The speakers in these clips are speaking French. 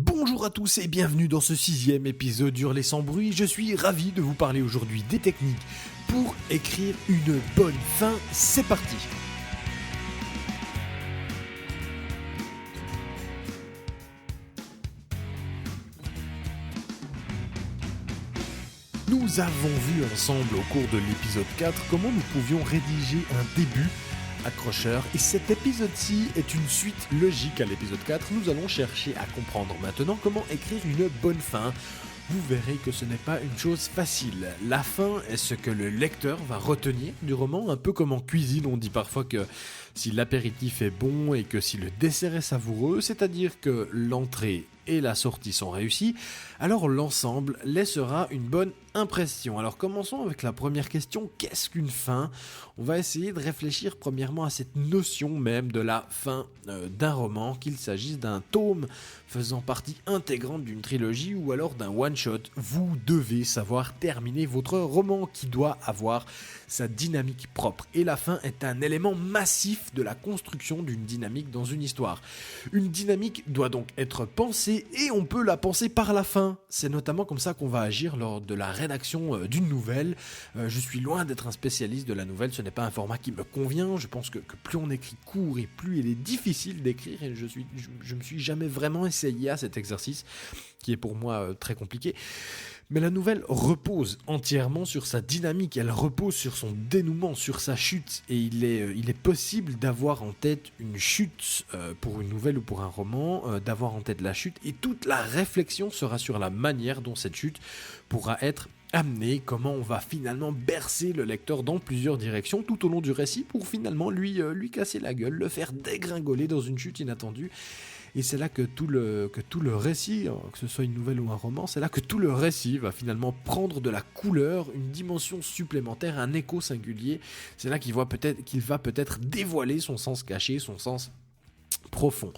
Bonjour à tous et bienvenue dans ce 6e épisode d'Hurler sans bruit. Je suis ravi de vous parler aujourd'hui des techniques pour écrire une bonne fin. C'est parti! Nous avons vu ensemble au cours de l'épisode 4 comment nous pouvions rédiger un début accrocheur, et cet épisode-ci est une suite logique à l'épisode 4. Nous allons chercher à comprendre maintenant comment écrire une bonne fin. Vous verrez que ce n'est pas une chose facile. La fin est ce que le lecteur va retenir du roman, un peu comme en cuisine. On dit parfois que si l'apéritif est bon et que si le dessert est savoureux, c'est-à-dire que l'entrée et la sortie sont réussies, alors l'ensemble laissera une bonne impression. Alors commençons avec la première question, qu'est-ce qu'une fin ? On va essayer de réfléchir premièrement à cette notion même de la fin d'un roman, qu'il s'agisse d'un tome faisant partie intégrante d'une trilogie ou alors d'un one-shot. Vous devez savoir terminer votre roman qui doit avoir sa dynamique propre. Et la fin est un élément massif de la construction d'une dynamique dans une histoire. Une dynamique doit donc être pensée et on peut la penser par la fin. C'est notamment comme ça qu'on va agir lors de la rédaction d'une nouvelle. Je suis loin d'être un spécialiste de la nouvelle, ce n'est pas un format qui me convient. Je pense que plus on écrit court et plus il est difficile d'écrire, et je me suis jamais vraiment essayé à cet exercice qui est pour moi très compliqué. Mais la nouvelle repose entièrement sur sa dynamique, elle repose sur son dénouement, sur sa chute, et il est possible d'avoir en tête une chute pour une nouvelle ou pour un roman, d'avoir en tête la chute, et toute la réflexion sera sur la manière dont cette chute pourra être amenée, comment on va finalement bercer le lecteur dans plusieurs directions tout au long du récit pour finalement lui casser la gueule, le faire dégringoler dans une chute inattendue. Et c'est là que tout le récit, que ce soit une nouvelle ou un roman, c'est là que tout le récit va finalement prendre de la couleur, une dimension supplémentaire, un écho singulier. C'est là qu'il va peut-être dévoiler son sens caché, son sens profond.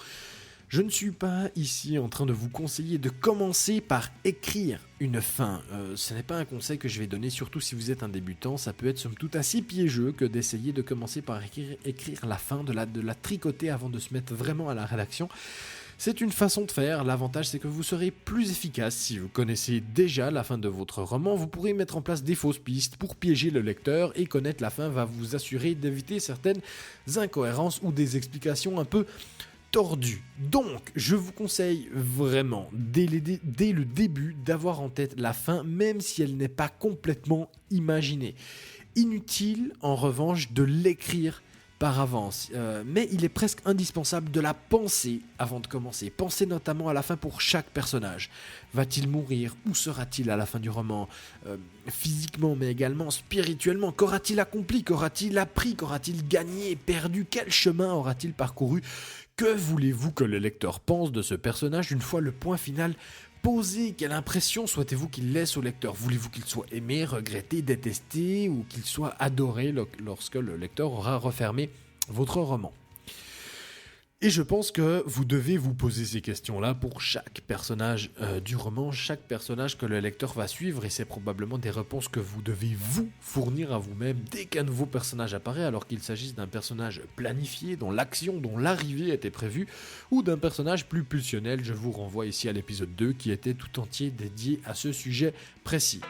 Je ne suis pas ici en train de vous conseiller de commencer par écrire une fin. Ce n'est pas un conseil que je vais donner, surtout si vous êtes un débutant. Ça peut être somme toute assez piégeux que d'essayer de commencer par écrire la fin, de la tricoter avant de se mettre vraiment à la rédaction. C'est une façon de faire. L'avantage, c'est que vous serez plus efficace. Si vous connaissez déjà la fin de votre roman, vous pourrez mettre en place des fausses pistes pour piéger le lecteur, et connaître la fin va vous assurer d'éviter certaines incohérences ou des explications un peu tordu. Donc, je vous conseille vraiment, dès le début, d'avoir en tête la fin, même si elle n'est pas complètement imaginée. Inutile, en revanche, de l'écrire par avance, mais il est presque indispensable de la penser avant de commencer. Pensez notamment à la fin pour chaque personnage. Va-t-il mourir? Où sera-t-il à la fin du roman? Physiquement, mais également spirituellement. Qu'aura-t-il accompli? Qu'aura-t-il appris? Qu'aura-t-il gagné? Perdu? Quel chemin aura-t-il parcouru? Que voulez-vous que le lecteur pense de ce personnage une fois le point final posé? Quelle impression souhaitez-vous qu'il laisse au lecteur? Voulez-vous qu'il soit aimé, regretté, détesté, ou qu'il soit adoré lorsque le lecteur aura refermé votre roman? Et je pense que vous devez vous poser ces questions-là pour chaque personnage du roman, chaque personnage que le lecteur va suivre, et c'est probablement des réponses que vous devez vous fournir à vous-même dès qu'un nouveau personnage apparaît, alors qu'il s'agisse d'un personnage planifié, dont l'action, dont l'arrivée était prévue, ou d'un personnage plus pulsionnel. Je vous renvoie ici à l'épisode 2 qui était tout entier dédié à ce sujet précis.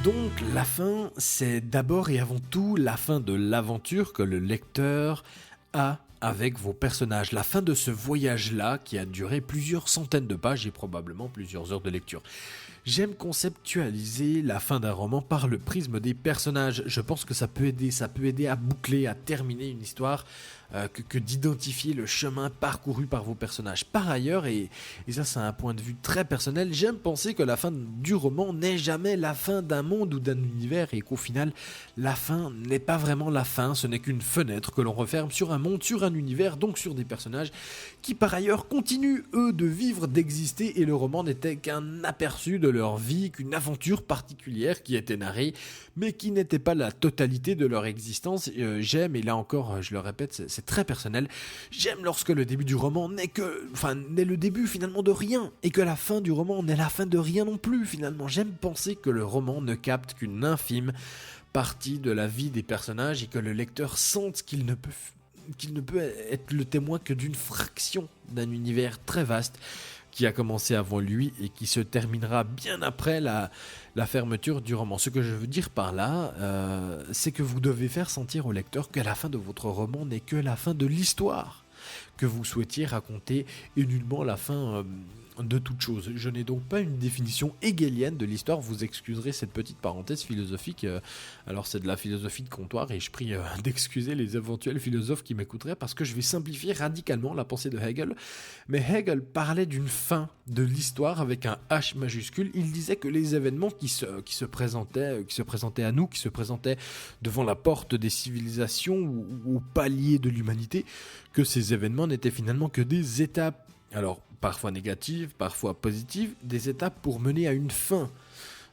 Donc la fin, c'est d'abord et avant tout la fin de l'aventure que le lecteur a avec vos personnages. La fin de ce voyage-là qui a duré plusieurs centaines de pages et probablement plusieurs heures de lecture. J'aime conceptualiser la fin d'un roman par le prisme des personnages. Je pense que ça peut aider à boucler, à terminer une histoire, que d'identifier le chemin parcouru par vos personnages. Par ailleurs, et ça c'est un point de vue très personnel, j'aime penser que la fin du roman n'est jamais la fin d'un monde ou d'un univers, et qu'au final, la fin n'est pas vraiment la fin, ce n'est qu'une fenêtre que l'on referme sur un monde, sur un univers, donc sur des personnages qui par ailleurs continuent eux de vivre, d'exister, et le roman n'était qu'un aperçu de leur vie, qu'une aventure particulière qui était narrée, mais qui n'était pas la totalité de leur existence. J'aime, et là encore je le répète, c'est très personnel, j'aime lorsque le début du roman n'est le début finalement de rien, et que la fin du roman n'est la fin de rien non plus finalement. J'aime penser que le roman ne capte qu'une infime partie de la vie des personnages et que le lecteur sente qu'il ne peut être le témoin que d'une fraction d'un univers très vaste qui a commencé avant lui et qui se terminera bien après la fermeture du roman. Ce que je veux dire par là, c'est que vous devez faire sentir au lecteur que la fin de votre roman n'est que la fin de l'histoire que vous souhaitiez raconter et nullement la fin de toute chose. Je n'ai donc pas une définition hegelienne de l'histoire, vous excuserez cette petite parenthèse philosophique, alors c'est de la philosophie de comptoir et je prie d'excuser les éventuels philosophes qui m'écouteraient parce que je vais simplifier radicalement la pensée de Hegel, mais Hegel parlait d'une fin de l'histoire avec un H majuscule. Il disait que les événements qui se présentaient à nous, qui se présentaient devant la porte des civilisations ou au palier de l'humanité, que ces événements n'étaient finalement que des étapes, alors parfois négatives, parfois positives, des étapes pour mener à une fin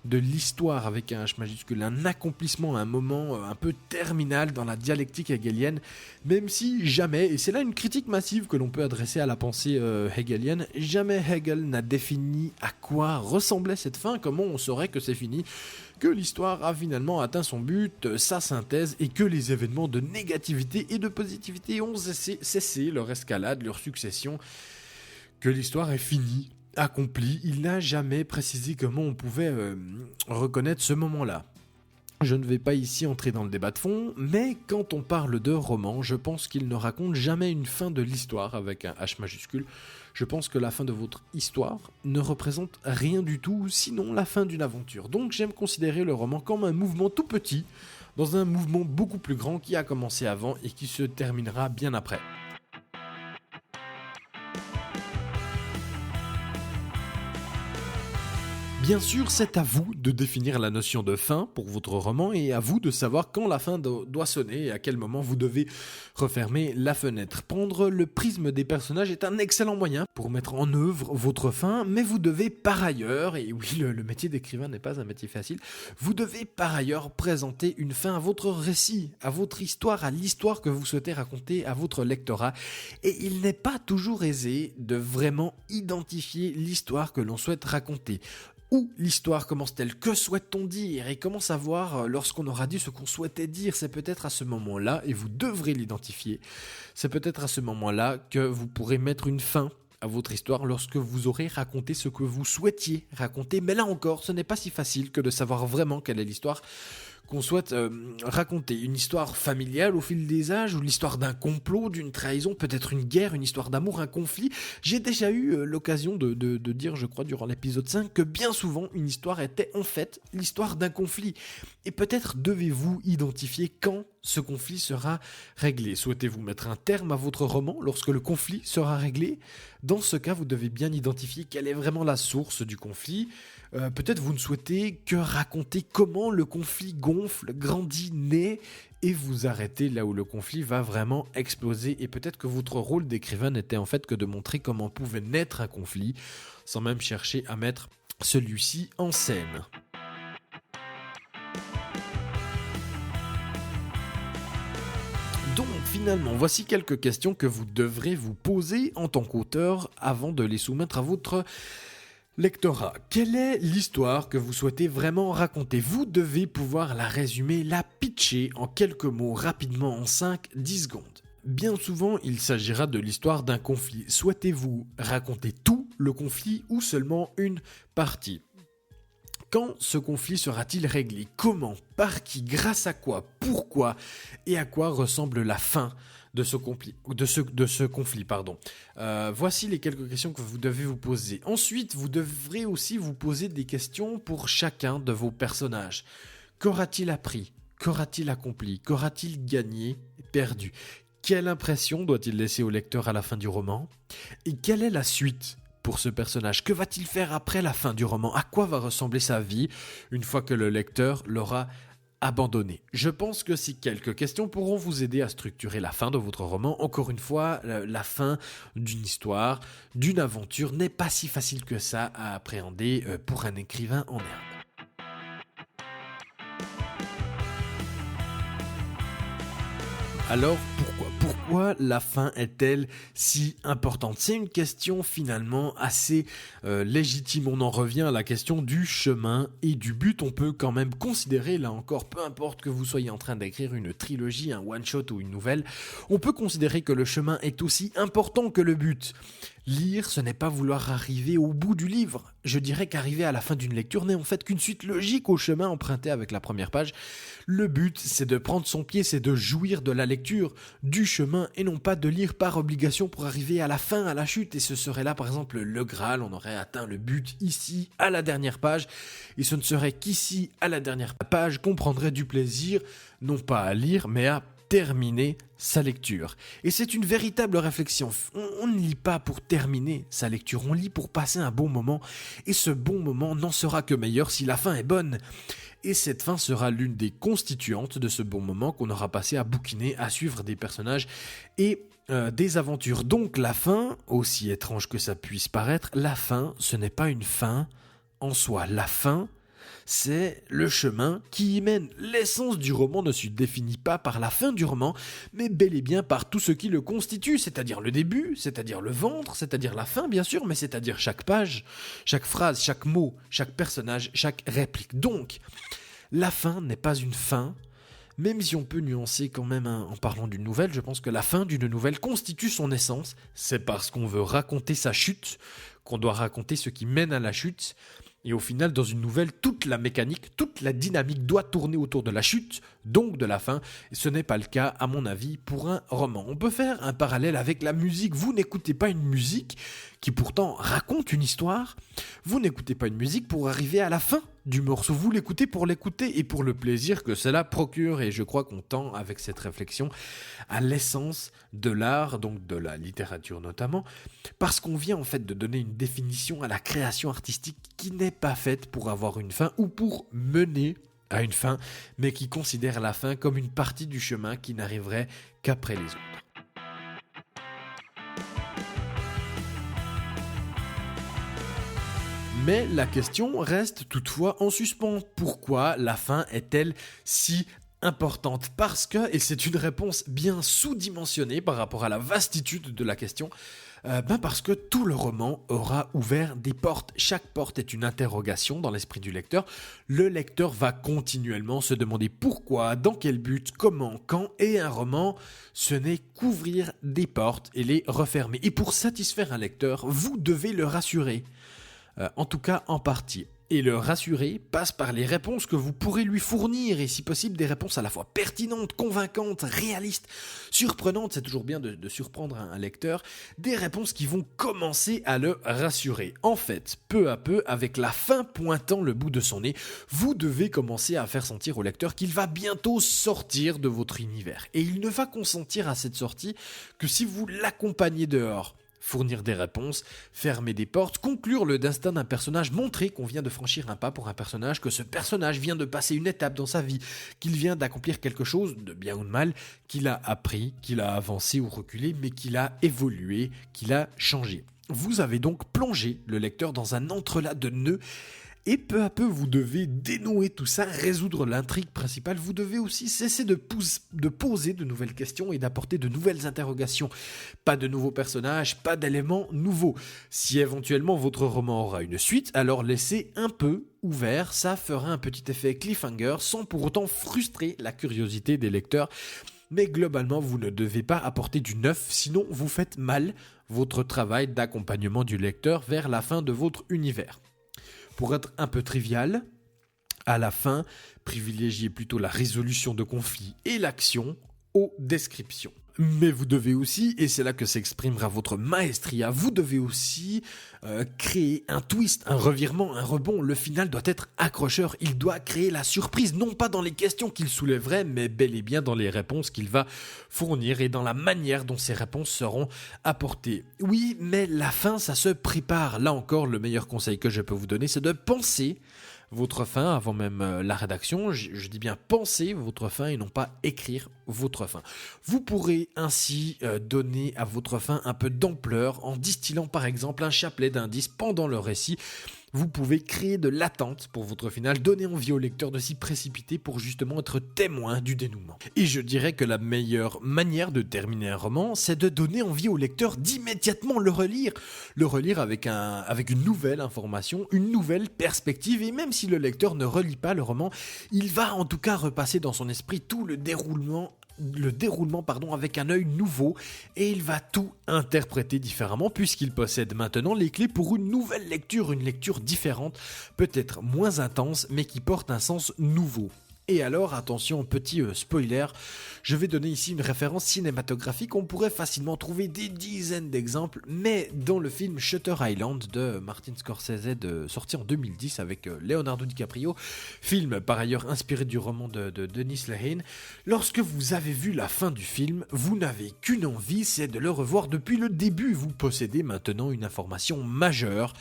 de l'histoire avec un H majuscule, un accomplissement, un moment un peu terminal dans la dialectique hegelienne, même si jamais, et c'est là une critique massive que l'on peut adresser à la pensée hegelienne, jamais Hegel n'a défini à quoi ressemblait cette fin, comment on saurait que c'est fini, que l'histoire a finalement atteint son but, sa synthèse, et que les événements de négativité et de positivité ont cessé leur escalade, leur succession, que l'histoire est finie, accomplie. Il n'a jamais précisé comment on pouvait reconnaître ce moment-là. Je ne vais pas ici entrer dans le débat de fond, mais quand on parle de roman, je pense qu'il ne raconte jamais une fin de l'histoire avec un H majuscule. Je pense que la fin de votre histoire ne représente rien du tout, sinon la fin d'une aventure. Donc j'aime considérer le roman comme un mouvement tout petit, dans un mouvement beaucoup plus grand qui a commencé avant et qui se terminera bien après. Bien sûr, c'est à vous de définir la notion de fin pour votre roman et à vous de savoir quand la fin doit sonner et à quel moment vous devez refermer la fenêtre. Prendre le prisme des personnages est un excellent moyen pour mettre en œuvre votre fin, mais vous devez par ailleurs, et oui, le métier d'écrivain n'est pas un métier facile, vous devez par ailleurs présenter une fin à votre récit, à votre histoire, à l'histoire que vous souhaitez raconter à votre lectorat. Et il n'est pas toujours aisé de vraiment identifier l'histoire que l'on souhaite raconter. Où l'histoire commence-t-elle? Que souhaite-t-on dire? Et comment savoir lorsqu'on aura dit ce qu'on souhaitait dire? C'est peut-être à ce moment-là, et vous devrez l'identifier, c'est peut-être à ce moment-là que vous pourrez mettre une fin à votre histoire lorsque vous aurez raconté ce que vous souhaitiez raconter. Mais là encore, ce n'est pas si facile que de savoir vraiment quelle est l'histoire qu'on souhaite raconter. Une histoire familiale au fil des âges, ou l'histoire d'un complot, d'une trahison, peut-être une guerre, une histoire d'amour, un conflit. J'ai déjà eu l'occasion de dire, je crois, durant l'épisode 5, que bien souvent, une histoire était en fait l'histoire d'un conflit. Et peut-être devez-vous identifier quand ce conflit sera réglé. Souhaitez-vous mettre un terme à votre roman lorsque le conflit sera réglé? Dans ce cas, vous devez bien identifier quelle est vraiment la source du conflit. Peut-être vous ne souhaitez que raconter comment le conflit gonfle, grandit, naît, et vous arrêtez là où le conflit va vraiment exploser. Et peut-être que votre rôle d'écrivain n'était en fait que de montrer comment pouvait naître un conflit, sans même chercher à mettre celui-ci en scène. Donc finalement, voici quelques questions que vous devrez vous poser en tant qu'auteur avant de les soumettre à votre lectorat. Quelle est l'histoire que vous souhaitez vraiment raconter? Vous devez pouvoir la résumer, la pitcher en quelques mots rapidement en 5-10 secondes. Bien souvent, il s'agira de l'histoire d'un conflit. Souhaitez-vous raconter tout le conflit ou seulement une partie? Quand ce conflit sera-t-il réglé? Comment? Par qui? Grâce à quoi? Pourquoi? Et à quoi ressemble la fin de ce conflit, Voici les quelques questions que vous devez vous poser. Ensuite, vous devrez aussi vous poser des questions pour chacun de vos personnages. Qu'aura-t-il appris? Qu'aura-t-il accompli? Qu'aura-t-il gagné et perdu? Quelle impression doit-il laisser au lecteur à la fin du roman? Et quelle est la suite pour ce personnage? Que va-t-il faire après la fin du roman? À quoi va ressembler sa vie une fois que le lecteur l'aura abandonné? Je pense que ces quelques questions pourront vous aider à structurer la fin de votre roman. Encore une fois, la fin d'une histoire, d'une aventure n'est pas si facile que ça à appréhender pour un écrivain en herbe. Alors pourquoi Pourquoi la fin est-elle si importante ? C'est une question finalement assez légitime. On en revient à la question du chemin et du but. On peut quand même considérer, là encore, peu importe que vous soyez en train d'écrire une trilogie, un one-shot ou une nouvelle, on peut considérer que le chemin est aussi important que le but. Lire, ce n'est pas vouloir arriver au bout du livre. Je dirais qu'arriver à la fin d'une lecture n'est en fait qu'une suite logique au chemin emprunté avec la première page. Le but, c'est de prendre son pied, c'est de jouir de la lecture, du chemin, et non pas de lire par obligation pour arriver à la fin, à la chute. Et ce serait là, par exemple, le Graal. On aurait atteint le but ici, à la dernière page. Et ce ne serait qu'ici, à la dernière page, qu'on prendrait du plaisir, non pas à lire, mais à terminer sa lecture. Et c'est une véritable réflexion. On ne lit pas pour terminer sa lecture, on lit pour passer un bon moment. Et ce bon moment n'en sera que meilleur si la fin est bonne. Et cette fin sera l'une des constituantes de ce bon moment qu'on aura passé à bouquiner, à suivre des personnages et des aventures. Donc la fin, aussi étrange que ça puisse paraître, la fin, ce n'est pas une fin en soi. La fin, c'est le chemin qui y mène. L'essence du roman ne se définit pas par la fin du roman, mais bel et bien par tout ce qui le constitue, c'est-à-dire le début, c'est-à-dire le ventre, c'est-à-dire la fin bien sûr, mais c'est-à-dire chaque page, chaque phrase, chaque mot, chaque personnage, chaque réplique. Donc, la fin n'est pas une fin, même si on peut nuancer quand même en parlant d'une nouvelle, je pense que la fin d'une nouvelle constitue son essence. C'est parce qu'on veut raconter sa chute, qu'on doit raconter ce qui mène à la chute. Et au final, dans une nouvelle, toute la mécanique, toute la dynamique doit tourner autour de la chute, donc de la fin. Et ce n'est pas le cas, à mon avis, pour un roman. On peut faire un parallèle avec la musique. Vous n'écoutez pas une musique qui pourtant raconte une histoire. Vous n'écoutez pas une musique pour arriver à la fin du morceau. Vous l'écoutez pour l'écouter et pour le plaisir que cela procure. Et je crois qu'on tend, avec cette réflexion, à l'essence de l'art, donc de la littérature notamment, parce qu'on vient en fait de donner une définition à la création artistique qui n'est pas faite pour avoir une fin ou pour mener à une fin, mais qui considère la fin comme une partie du chemin qui n'arriverait qu'après les autres. Mais la question reste toutefois en suspens. Pourquoi la fin est-elle si importante ? Parce que, et c'est une réponse bien sous-dimensionnée par rapport à la vastitude de la question, parce que tout le roman aura ouvert des portes. Chaque porte est une interrogation dans l'esprit du lecteur. Le lecteur va continuellement se demander pourquoi, dans quel but, comment, quand, et un roman, ce n'est qu'ouvrir des portes et les refermer. Et pour satisfaire un lecteur, vous devez le rassurer. En tout cas en partie. Et le rassurer passe par les réponses que vous pourrez lui fournir, et si possible des réponses à la fois pertinentes, convaincantes, réalistes, surprenantes, c'est toujours bien de surprendre un lecteur, des réponses qui vont commencer à le rassurer. En fait, peu à peu, avec la fin pointant le bout de son nez, vous devez commencer à faire sentir au lecteur qu'il va bientôt sortir de votre univers. Et il ne va consentir à cette sortie que si vous l'accompagnez dehors. Fournir des réponses, fermer des portes, conclure le destin d'un personnage, montrer qu'on vient de franchir un pas pour un personnage, que ce personnage vient de passer une étape dans sa vie, qu'il vient d'accomplir quelque chose, de bien ou de mal, qu'il a appris, qu'il a avancé ou reculé, mais qu'il a évolué, qu'il a changé. Vous avez donc plongé le lecteur dans un entrelac de nœuds. Et peu à peu, vous devez dénouer tout ça, résoudre l'intrigue principale. Vous devez aussi cesser de poser de nouvelles questions et d'apporter de nouvelles interrogations. Pas de nouveaux personnages, pas d'éléments nouveaux. Si éventuellement votre roman aura une suite, alors laissez un peu ouvert. Ça fera un petit effet cliffhanger sans pour autant frustrer la curiosité des lecteurs. Mais globalement, vous ne devez pas apporter du neuf, sinon vous faites mal votre travail d'accompagnement du lecteur vers la fin de votre univers. Pour être un peu trivial, à la fin, privilégiez plutôt la résolution de conflits et l'action aux descriptions. Mais vous devez aussi, et c'est là que s'exprimera votre maestria, vous devez aussi créer un twist, un revirement, un rebond. Le final doit être accrocheur, il doit créer la surprise, non pas dans les questions qu'il soulèverait, mais bel et bien dans les réponses qu'il va fournir et dans la manière dont ces réponses seront apportées. Oui, mais la fin, ça se prépare. Là encore, le meilleur conseil que je peux vous donner, c'est de penser votre fin avant même la rédaction. Je dis bien penser votre fin et non pas écrire votre fin. Vous pourrez ainsi donner à votre fin un peu d'ampleur en distillant par exemple un chapelet d'indices pendant le récit. vous pouvez créer de l'attente pour votre finale, donner envie au lecteur de s'y précipiter pour justement être témoin du dénouement. Et je dirais que la meilleure manière de terminer un roman, c'est de donner envie au lecteur d'immédiatement le relire avec une nouvelle information, une nouvelle perspective, et même si le lecteur ne relit pas le roman, il va en tout cas repasser dans son esprit tout le déroulement avec un œil nouveau, et il va tout interpréter différemment puisqu'il possède maintenant les clés pour une nouvelle lecture, une lecture différente, peut-être moins intense mais qui porte un sens nouveau. Et alors, attention, petit spoiler, je vais donner ici une référence cinématographique. On pourrait facilement trouver des dizaines d'exemples, mais dans le film Shutter Island de Martin Scorsese, sorti en 2010 avec Leonardo DiCaprio, film par ailleurs inspiré du roman de Dennis Lehane, lorsque vous avez vu la fin du film, vous n'avez qu'une envie, c'est de le revoir depuis le début. Vous possédez maintenant une information majeure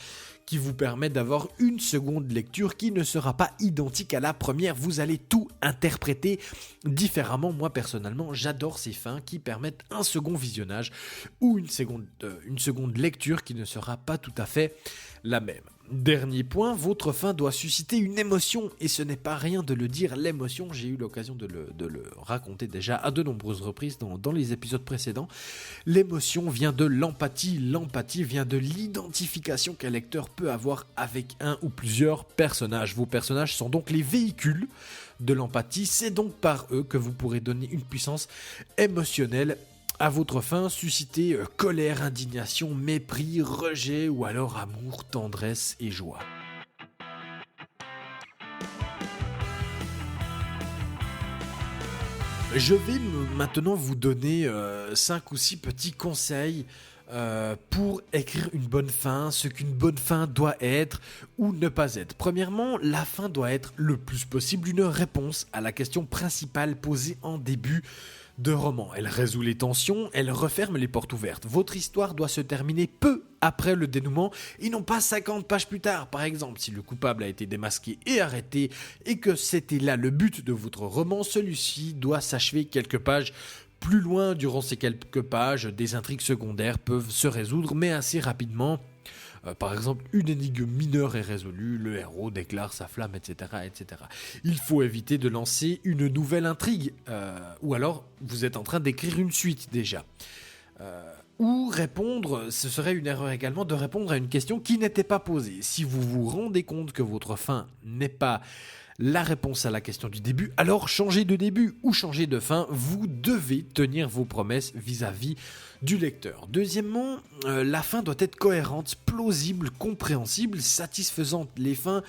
qui vous permet d'avoir une seconde lecture qui ne sera pas identique à la première. Vous allez tout interpréter différemment. Moi, personnellement, j'adore ces fins qui permettent un second visionnage ou une seconde lecture qui ne sera pas tout à fait la même. Dernier point, votre fin doit susciter une émotion, et ce n'est pas rien de le dire, l'émotion, j'ai eu l'occasion de le raconter déjà à de nombreuses reprises dans les épisodes précédents. L'émotion vient de l'empathie vient de l'identification qu'un lecteur peut avoir avec un ou plusieurs personnages. Vos personnages sont donc les véhicules de l'empathie, c'est donc par eux que vous pourrez donner une puissance émotionnelle à votre fin, susciter colère, indignation, mépris, rejet ou alors amour, tendresse et joie. Je vais maintenant vous donner 5 ou 6 petits conseils pour écrire une bonne fin, ce qu'une bonne fin doit être ou ne pas être. Premièrement, la fin doit être le plus possible une réponse à la question principale posée en début de roman. Elle résout les tensions, elle referme les portes ouvertes. Votre histoire doit se terminer peu après le dénouement et non pas 50 pages plus tard. Par exemple, si le coupable a été démasqué et arrêté et que c'était là le but de votre roman, celui-ci doit s'achever quelques pages plus loin. Durant ces quelques pages, des intrigues secondaires peuvent se résoudre, mais assez rapidement. Par exemple, une énigme mineure est résolue, le héros déclare sa flamme, etc., etc. Il faut éviter de lancer une nouvelle intrigue, ou alors vous êtes en train d'écrire une suite déjà. Ou répondre, ce serait une erreur également de répondre à une question qui n'était pas posée. Si vous vous rendez compte que votre fin n'est pas la réponse à la question du début, alors changez de début ou changez de fin. Vous devez tenir vos promesses vis-à-vis du lecteur. Deuxièmement, la fin doit être cohérente, plausible, compréhensible, satisfaisante. Les fins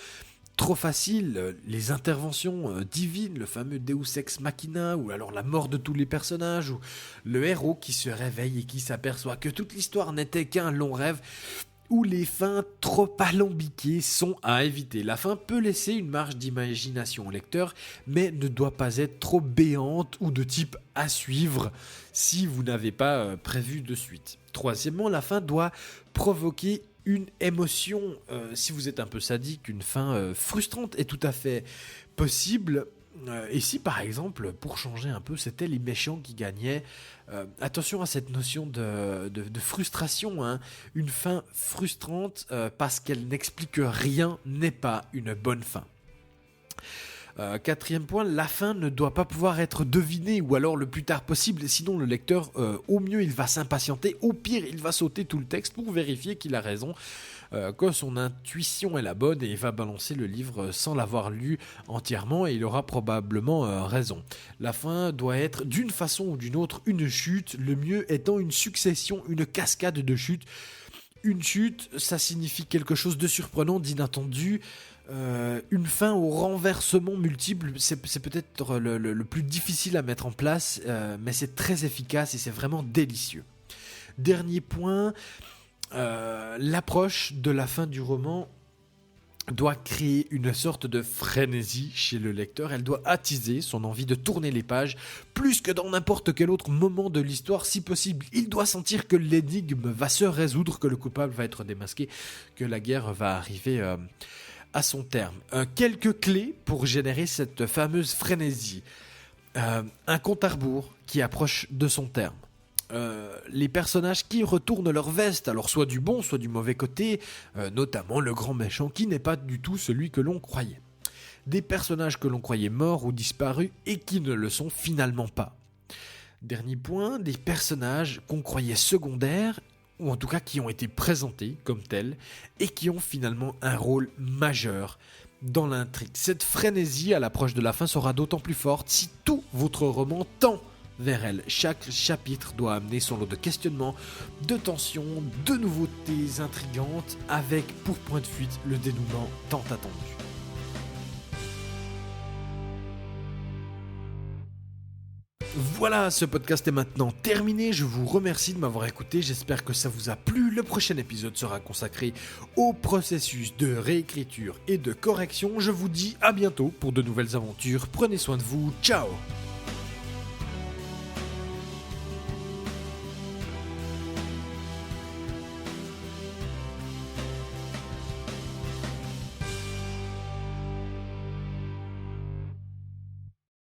trop faciles, les interventions divines, le fameux Deus Ex Machina, ou alors la mort de tous les personnages, ou le héros qui se réveille et qui s'aperçoit que toute l'histoire n'était qu'un long rêve, où les fins trop alambiquées sont à éviter. La fin peut laisser une marge d'imagination au lecteur, mais ne doit pas être trop béante ou de type à suivre si vous n'avez pas prévu de suite. Troisièmement, la fin doit provoquer une émotion. Si vous êtes un peu sadique, une fin frustrante est tout à fait possible. Et si par exemple, pour changer un peu, c'était les méchants qui gagnaient, attention à cette notion de frustration, hein. Une fin frustrante parce qu'elle n'explique rien n'est pas une bonne fin. Quatrième point, la fin ne doit pas pouvoir être devinée ou alors le plus tard possible, sinon le lecteur, au mieux il va s'impatienter, au pire il va sauter tout le texte pour vérifier qu'il a raison, que son intuition est la bonne, et il va balancer le livre sans l'avoir lu entièrement et il aura probablement raison. La fin doit être d'une façon ou d'une autre une chute, le mieux étant une succession, une cascade de chutes. Une chute, ça signifie quelque chose de surprenant, d'inattendu. Une fin au renversement multiple, c'est peut-être le plus difficile à mettre en place, mais c'est très efficace et c'est vraiment délicieux. Dernier point, l'approche de la fin du roman doit créer une sorte de frénésie chez le lecteur. Elle doit attiser son envie de tourner les pages plus que dans n'importe quel autre moment de l'histoire. Si possible, il doit sentir que l'énigme va se résoudre, que le coupable va être démasqué, que la guerre va arriver à son terme. Quelques clés pour générer cette fameuse frénésie. Un compte à rebours qui approche de son terme. les personnages qui retournent leur veste, alors soit du bon, soit du mauvais côté, notamment le grand méchant qui n'est pas du tout celui que l'on croyait. Des personnages que l'on croyait morts ou disparus et qui ne le sont finalement pas. Dernier point, des personnages qu'on croyait secondaires, ou en tout cas qui ont été présentés comme tels, et qui ont finalement un rôle majeur dans l'intrigue. Cette frénésie à l'approche de la fin sera d'autant plus forte si tout votre roman tend vers elle. Chaque chapitre doit amener son lot de questionnements, de tensions, de nouveautés intrigantes, avec pour point de fuite le dénouement tant attendu. Voilà, ce podcast est maintenant terminé, je vous remercie de m'avoir écouté, j'espère que ça vous a plu. Le prochain épisode sera consacré au processus de réécriture et de correction. Je vous dis à bientôt pour de nouvelles aventures, prenez soin de vous, ciao.